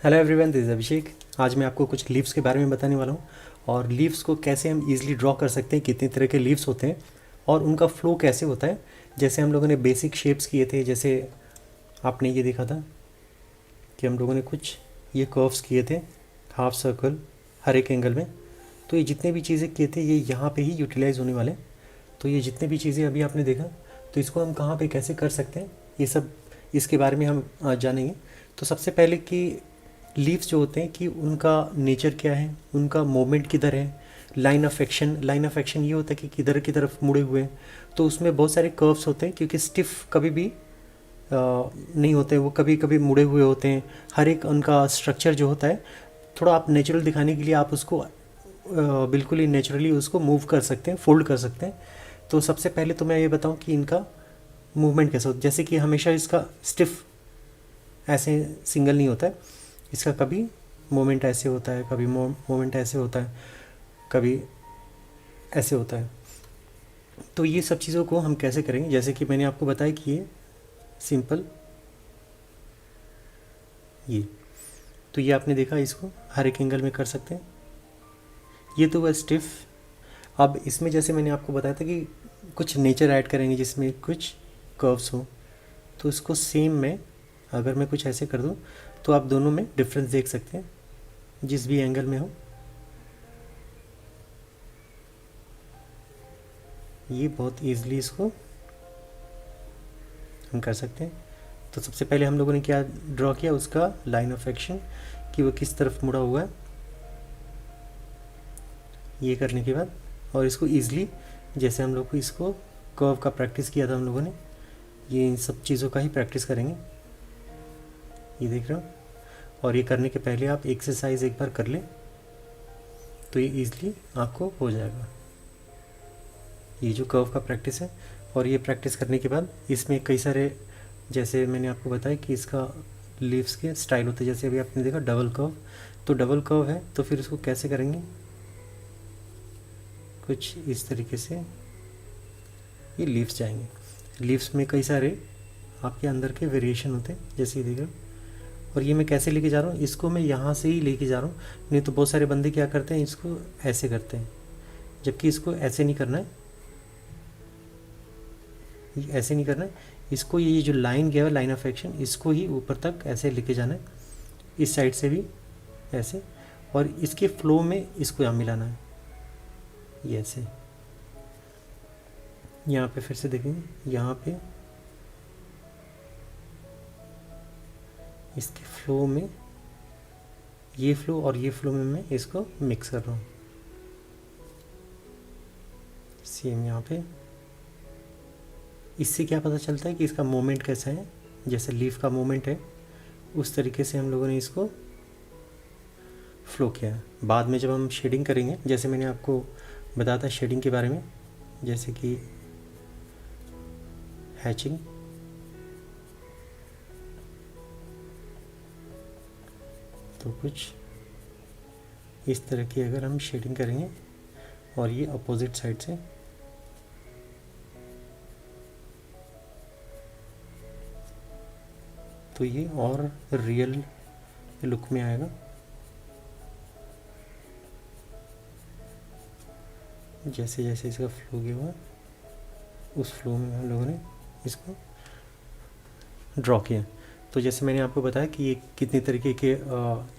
Hello everyone, this is अभिषेक। आज मैं आपको कुछ लीव्स के बारे में बताने वाला हूँ और लीव्स को कैसे हम इजीली ड्रॉ कर सकते हैं, कितने तरह के लीव्स होते हैं और उनका फ्लो कैसे होता है। जैसे हम लोगों ने बेसिक शेप्स किए थे, जैसे आपने ये देखा था कि हम लोगों ने कुछ ये कर्व्स किए थे, हाफ सर्कल हर एक एंगल में। तो ये जितने भी चीज़ें किए थे ये यहाँ पे ही यूटिलाइज होने वाले हैं। तो ये जितने भी चीज़ें अभी आपने देखा, तो इसको हम कहाँ पे कैसे कर सकते हैं, ये सब इसके बारे में हम आज जानेंगे। तो सबसे पहले कि लीव्स जो होते हैं कि उनका नेचर क्या है, उनका मूवमेंट किधर है, लाइन ऑफ एक्शन ये होता है कि किधर की तरफ मुड़े हुए हैं। तो उसमें बहुत सारे कर्व्स होते हैं क्योंकि स्टिफ कभी भी नहीं होते, वो कभी कभी मुड़े हुए होते हैं। हर एक उनका स्ट्रक्चर जो होता है, थोड़ा आप नेचुरल दिखाने के लिए आप उसको बिल्कुल ही नेचुरली उसको मूव कर सकते हैं, फोल्ड कर सकते हैं। तो सबसे पहले तो मैं ये बताऊं कि इनका मूवमेंट कैसा होता है। जैसे कि हमेशा इसका स्टिफ ऐसे सिंगल नहीं होता है, इसका कभी मोमेंट ऐसे होता है, कभी मोमेंट ऐसे होता है, कभी ऐसे होता है। तो ये सब चीज़ों को हम कैसे करेंगे, जैसे कि मैंने आपको बताया कि ये सिंपल ये, तो ये आपने देखा, इसको हर एक एंगल में कर सकते हैं। ये तो वह स्टिफ। अब इसमें जैसे मैंने आपको बताया था कि कुछ नेचर ऐड करेंगे जिसमें कुछ कर्व्स हो, तो इसको सेम में अगर मैं कुछ ऐसे कर दूं तो आप दोनों में डिफरेंस देख सकते हैं जिस भी एंगल में हो। ये बहुत ईजिली इसको हम कर सकते हैं। तो सबसे पहले हम लोगों ने क्या ड्रॉ किया, उसका लाइन ऑफ एक्शन कि वो किस तरफ मुड़ा हुआ है। ये करने के बाद और इसको ईजिली, जैसे हम लोग को इसको कर्व का प्रैक्टिस किया था हम लोगों ने, ये इन सब चीज़ों का ही प्रैक्टिस करेंगे। ये देख रहे हो, और ये करने के पहले आप एक्सरसाइज एक बार कर लें तो ये ईजिली आपको हो जाएगा, ये जो कर्व का प्रैक्टिस है। और ये प्रैक्टिस करने के बाद इसमें कई सारे, जैसे मैंने आपको बताया कि इसका लीव्स के स्टाइल होते हैं। जैसे अभी आपने देखा डबल कर्व, तो डबल कर्व है तो फिर इसको कैसे करेंगे, कुछ इस तरीके से ये लीव्स जाएंगे। लीव्स में कई सारे आपके अंदर के वेरिएशन होते हैं, जैसे ये देख रहे हो। और ये मैं कैसे लेके जा रहा हूँ, इसको मैं यहाँ से ही लेके जा रहा हूँ। नहीं तो बहुत सारे बंदे क्या करते हैं, इसको ऐसे करते हैं, जबकि इसको ऐसे नहीं करना है, ऐसे नहीं करना है। इसको ये जो लाइन गया है, लाइन ऑफ एक्शन, इसको ही ऊपर तक ऐसे लेके जाना है, इस साइड से भी ऐसे, और इसके फ्लो में इसको यहाँ मिलाना है, ये ऐसे। यहाँ पे फिर से देखेंगे, यहाँ पे इसके फ्लो में, ये फ्लो और ये फ्लो में मैं इसको मिक्स कर रहा हूँ। सेम यहाँ पे, इससे क्या पता चलता है कि इसका मोमेंट कैसा है, जैसे लीफ का मोमेंट है उस तरीके से हम लोगों ने इसको फ्लो किया है। बाद में जब हम शेडिंग करेंगे, जैसे मैंने आपको बताया था शेडिंग के बारे में, जैसे कि हैचिंग, तो कुछ इस तरह की अगर हम शेडिंग करेंगे, और ये अपोजिट साइड से, तो ये और रियल लुक में आएगा। जैसे जैसे इसका फ्लो गया हुआ, उस फ्लो में हम लोगों ने इसको ड्रॉ किया। तो जैसे मैंने आपको बताया कि ये कितने तरीके के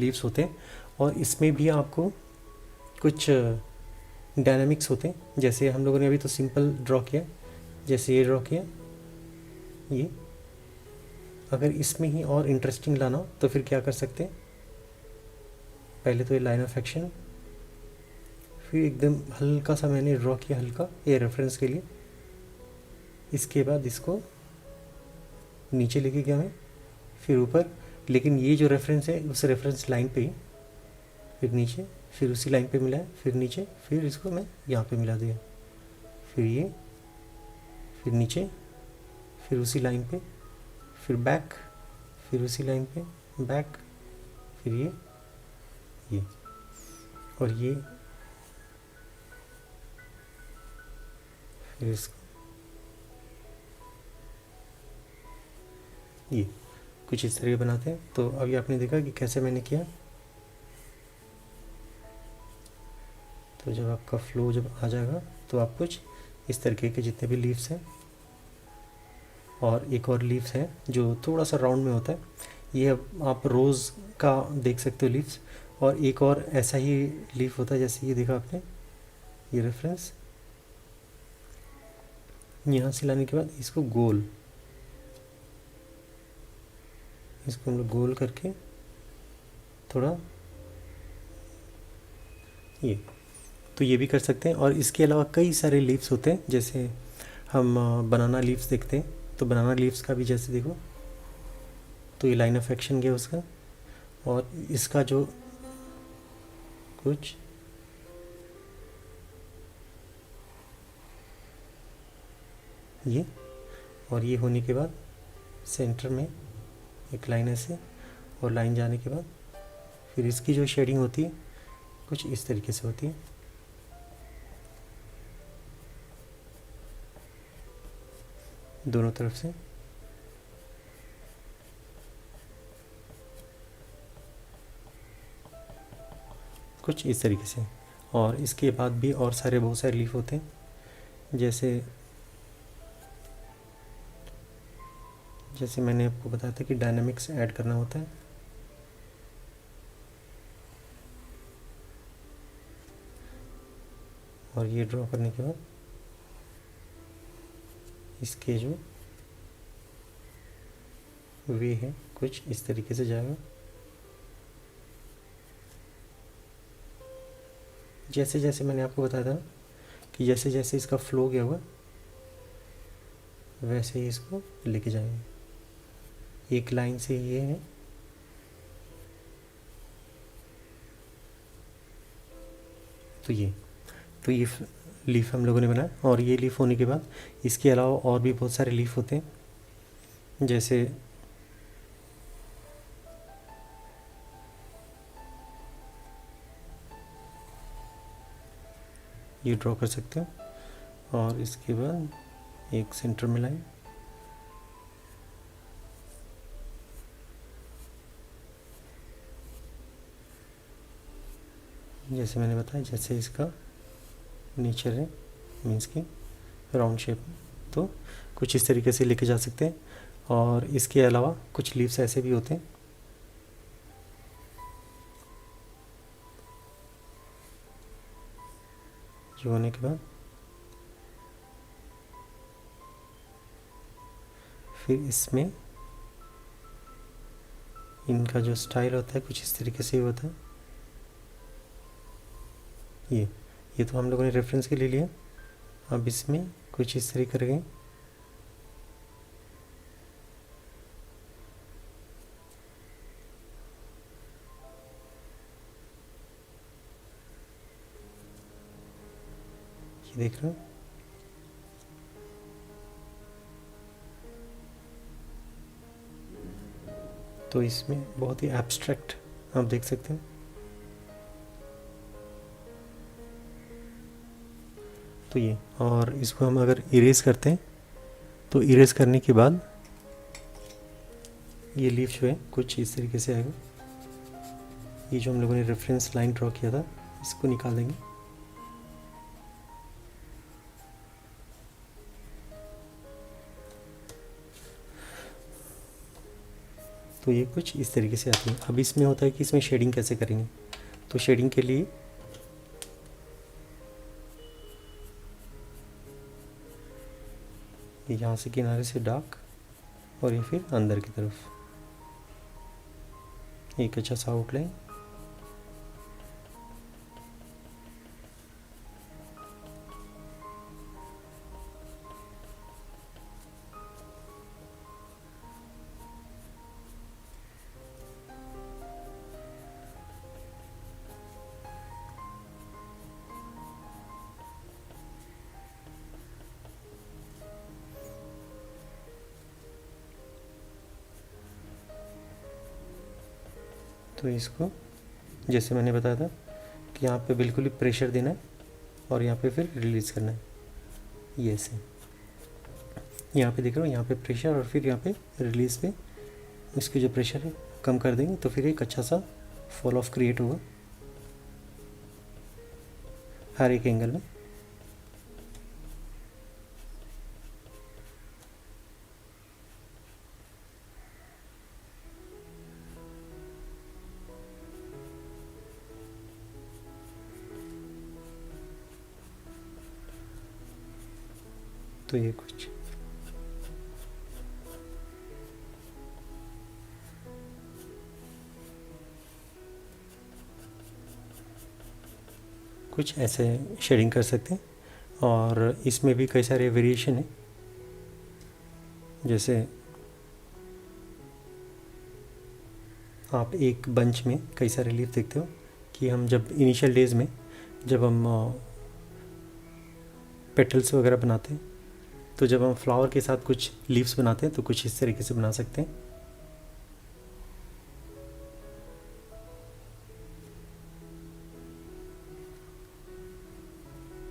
लीव्स होते हैं, और इसमें भी आपको कुछ डायनामिक्स होते हैं। जैसे हम लोगों ने अभी तो सिंपल ड्रॉ किया, जैसे ये ड्रॉ किया, ये अगर इसमें ही और इंटरेस्टिंग लाना हो तो फिर क्या कर सकते हैं, पहले तो ये लाइन ऑफ एक्शन, फिर एकदम हल्का सा मैंने ड्रॉ किया, हल्का, ये रेफरेंस के लिए। इसके बाद इसको नीचे लेके गया मैं, फिर ऊपर, लेकिन ये जो रेफरेंस है उस रेफरेंस लाइन पे ही, फिर नीचे, फिर उसी लाइन पे मिलाया, फिर नीचे, फिर इसको मैं यहाँ पे मिला दिया, फिर ये, फिर नीचे, फिर उसी लाइन पे, फिर बैक, फिर उसी लाइन पे बैक, फिर ये, और ये, फिर इसको ये। कुछ इस तरह बनाते हैं। तो अभी आपने देखा कि कैसे मैंने किया। तो जब आपका फ्लो जब आ जाएगा तो आप कुछ इस तरीके के जितने भी लीव्स हैं, और एक और लीव्स है जो थोड़ा सा राउंड में होता है, ये अब आप रोज़ का देख सकते हो लीव्स। और एक और ऐसा ही लीफ होता है, जैसे ये देखा आपने, ये रेफरेंस, यहाँ से लाने के बाद इसको गोल, इसको हम लोग गोल करके थोड़ा ये, तो ये भी कर सकते हैं। और इसके अलावा कई सारे लीव्स होते हैं, जैसे हम बनाना लीव्स देखते हैं, तो बनाना लीव्स का भी जैसे देखो, तो ये लाइन ऑफ एक्शन गया उसका, और इसका जो कुछ ये, और ये होने के बाद सेंटर में एक लाइन ऐसे, और लाइन जाने के बाद फिर इसकी जो शेडिंग होती है कुछ इस तरीके से होती है। दोनों तरफ से कुछ इस तरीके से। और इसके बाद भी और सारे बहुत सारे लीफ होते हैं, जैसे जैसे मैंने आपको बताया था कि डायनामिक्स ऐड करना होता है। और ये ड्रॉ करने के बाद इसके जो वे है कुछ इस तरीके से जाएगा। जैसे जैसे मैंने आपको बताया था कि जैसे जैसे इसका फ्लो गया हुआ, वैसे ही इसको लेके जाएंगे। एक लाइन से ये है, तो ये लीफ हम लोगों ने बनाया। और ये लीफ होने के बाद इसके अलावा और भी बहुत सारे लीफ होते हैं, जैसे ये ड्रॉ कर सकते हो। और इसके बाद एक सेंटर में लाइन, जैसे मैंने बताया, जैसे इसका नेचर है, मीन्स की राउंड शेप, तो कुछ इस तरीके से लेके जा सकते हैं। और इसके अलावा कुछ लीव्स ऐसे भी होते हैं, जो होने के बाद फिर इसमें इनका जो स्टाइल होता है कुछ इस तरीके से ही होता है। ये तो हम लोगों ने रेफरेंस के लिए लिया। अब इसमें कुछ इस तरीके करेंगे, ये देख रहे हो। तो इसमें बहुत ही एब्स्ट्रैक्ट आप देख सकते हैं। तो ये, और इसको हम अगर इरेज करते हैं तो इरेज करने के बाद ये लीफ जो है कुछ इस तरीके से आएगा। ये जो हम लोगों ने रेफरेंस लाइन ड्रॉ किया था, इसको निकाल देंगे। तो ये कुछ इस तरीके से आती है। अब इसमें होता है कि इसमें शेडिंग कैसे करेंगे। तो शेडिंग के लिए यहाँ से किनारे से डार्क, और ये फिर अंदर की तरफ एक अच्छा सा आउटलाइन। तो इसको जैसे मैंने बताया था कि यहाँ पे बिल्कुल ही प्रेशर देना है, और यहाँ पे फिर रिलीज़ करना है। ये से यहाँ पे देख रहे हो, यहाँ पे प्रेशर और फिर यहाँ पे रिलीज़ पे इसकी जो प्रेशर है कम कर देंगे तो फिर एक अच्छा सा फॉल ऑफ क्रिएट होगा हर एक एंगल में। तो ये कुछ ऐसे शेडिंग कर सकते हैं। और इसमें भी कई सारे वेरिएशन हैं, जैसे आप एक बंच में कई सारे लीफ देखते हो कि हम जब इनिशियल डेज में जब हम पेटल्स वगैरह बनाते हैं, तो जब हम फ्लावर के साथ कुछ लीव्स बनाते हैं तो कुछ इस तरीके से बना सकते हैं।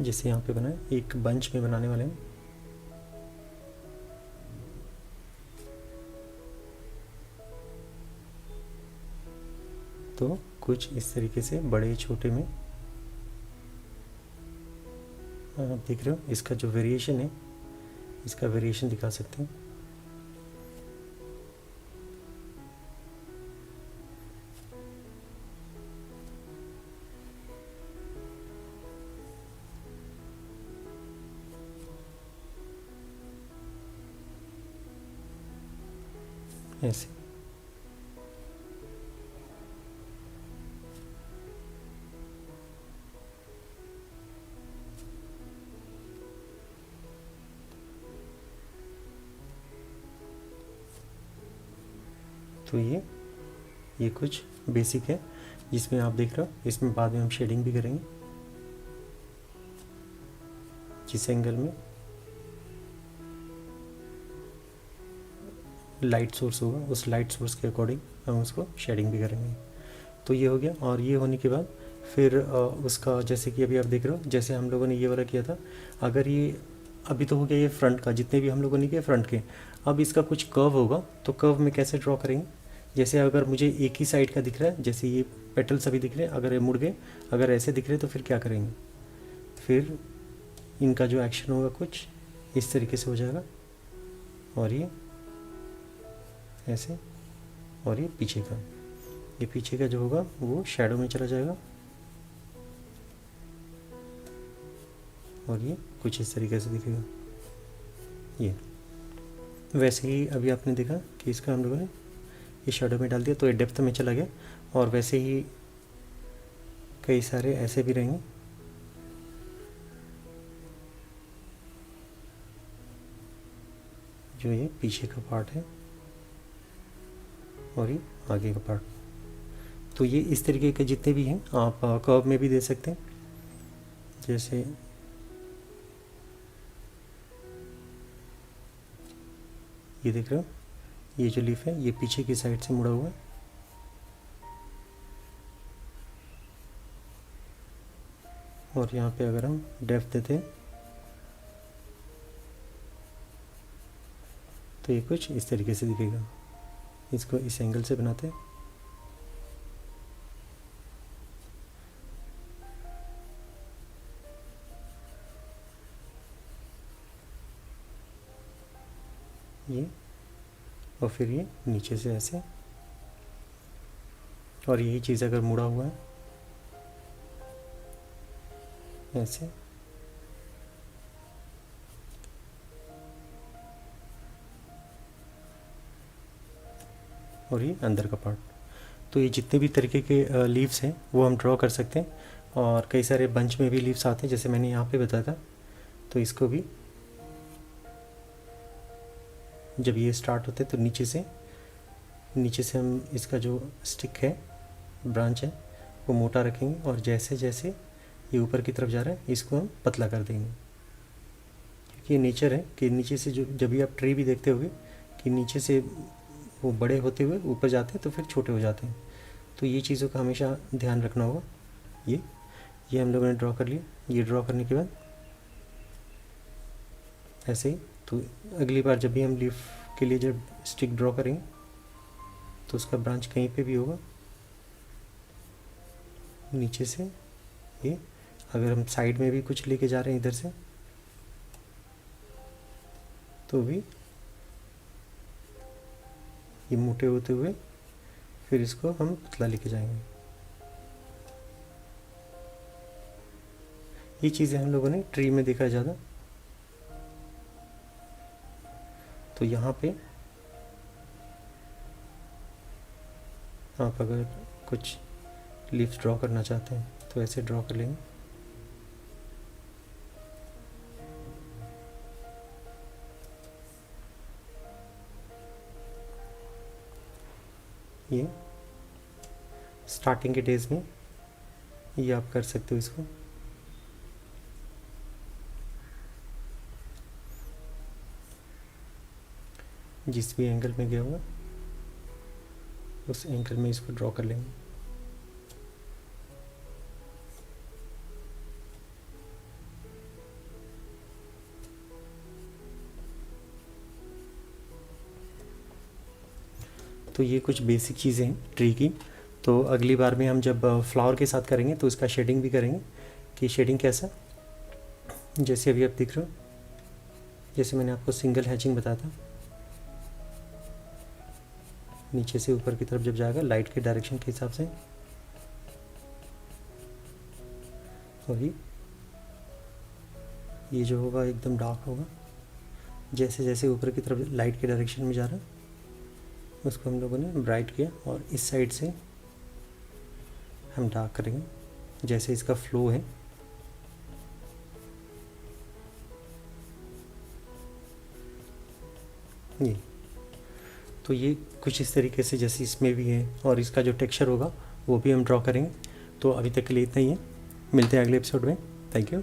जैसे यहाँ पे बनाए एक बंच में बनाने वाले हैं, तो कुछ इस तरीके से बड़े छोटे में आप देख रहे हो इसका जो वेरिएशन है, इसका वेरिएशन दिखा सकते हैं। ऐसे तो ये कुछ बेसिक है जिसमें आप देख रहे हो। इसमें बाद में हम शेडिंग भी करेंगे, जिस एंगल में लाइट सोर्स होगा उस लाइट सोर्स के अकॉर्डिंग हम उसको शेडिंग भी करेंगे। तो ये हो गया। और ये होने के बाद फिर उसका जैसे कि अभी आप देख रहे हो, जैसे हम लोगों ने ये वाला किया था, अगर ये अभी तो हो गया ये फ्रंट का, जितने भी हम लोगों ने किए फ्रंट के। अब इसका कुछ कर्व होगा, तो कर्व में कैसे ड्रॉ करेंगे। जैसे अगर मुझे एक ही साइड का दिख रहा है, जैसे ये पेटल्स अभी दिख रहे हैं, अगर ये मुड़ गए, अगर ऐसे दिख रहे तो फिर क्या करेंगे, फिर इनका जो एक्शन होगा कुछ इस तरीके से हो जाएगा। और ये ऐसे, और ये पीछे का जो होगा वो शैडो में चला जाएगा। और ये कुछ इस तरीके से दिखेगा। ये वैसे ही अभी आपने देखा कि इसका हम लोगों ने ये शैडो में डाल दिया तो ये डेप्थ में चला गया। और वैसे ही कई सारे ऐसे भी रहेंगे, जो ये पीछे का पार्ट है और ये आगे का पार्ट। तो ये इस तरीके के जितने भी हैं आप कर्व में भी दे सकते हैं। जैसे ये देख रहे हो, ये जो लीफ है ये पीछे की साइड से मुड़ा हुआ है। और यहाँ पे अगर हम डेप्थ देते हैं तो ये कुछ इस तरीके से दिखेगा। इसको इस एंगल से बनाते हैं। ये और फिर ये नीचे से ऐसे, और यही चीज़ अगर मुड़ा हुआ है ऐसे, और ये अंदर का पार्ट। तो ये जितने भी तरीके के लीव्स हैं वो हम ड्रॉ कर सकते हैं। और कई सारे बंच में भी लीव्स आते हैं, जैसे मैंने यहाँ पे बताया था। तो इसको भी जब ये स्टार्ट होते हैं तो नीचे से हम इसका जो स्टिक है, ब्रांच है, वो मोटा रखेंगे। और जैसे जैसे ये ऊपर की तरफ जा रहा है इसको हम पतला कर देंगे, क्योंकि ये नेचर है कि नीचे से जो जब भी आप ट्री भी देखते होगे कि नीचे से वो बड़े होते हुए ऊपर जाते हैं तो फिर छोटे हो जाते हैं। तो ये चीज़ों का हमेशा ध्यान रखना होगा। ये हम लोगों ने ड्रॉ कर लिया। ये ड्रॉ करने के बाद ऐसे ही, तो अगली बार जब भी हम लीफ के लिए जब स्टिक ड्रॉ करेंगे तो उसका ब्रांच कहीं पे भी होगा, नीचे से ये। अगर हम साइड में भी कुछ लेके जा रहे हैं इधर से, तो भी ये मोटे होते हुए फिर इसको हम पतला लेके जाएंगे। ये चीज़ें हम लोगों ने ट्री में देखा ज़्यादा। तो यहाँ पे आप अगर कुछ लीव्स ड्रॉ करना चाहते हैं तो ऐसे ड्रॉ कर लेंगे। ये स्टार्टिंग के डेज में ये आप कर सकते हो इसको। जिस भी एंगल में गया होगा उस एंगल में इसको ड्रॉ कर लेंगे। तो ये कुछ बेसिक चीज़ें हैं ट्री की। तो अगली बार में हम जब फ्लावर के साथ करेंगे तो इसका शेडिंग भी करेंगे कि शेडिंग कैसा, जैसे अभी आप दिख रहे हो, जैसे मैंने आपको सिंगल हैचिंग बताया था, नीचे से ऊपर की तरफ जब जाएगा लाइट के डायरेक्शन के हिसाब से, और ये जो होगा एकदम डार्क होगा। जैसे जैसे ऊपर की तरफ लाइट के डायरेक्शन में जा रहा है उसको हम लोगों ने ब्राइट किया, और इस साइड से हम डार्क करेंगे जैसे इसका फ्लो है। ये तो ये कुछ इस तरीके से जैसे इसमें भी है, और इसका जो टेक्सचर होगा वो भी हम ड्रॉ करेंगे। तो अभी तक के लिए इतना ही है, मिलते हैं अगले एपिसोड में। Thank you.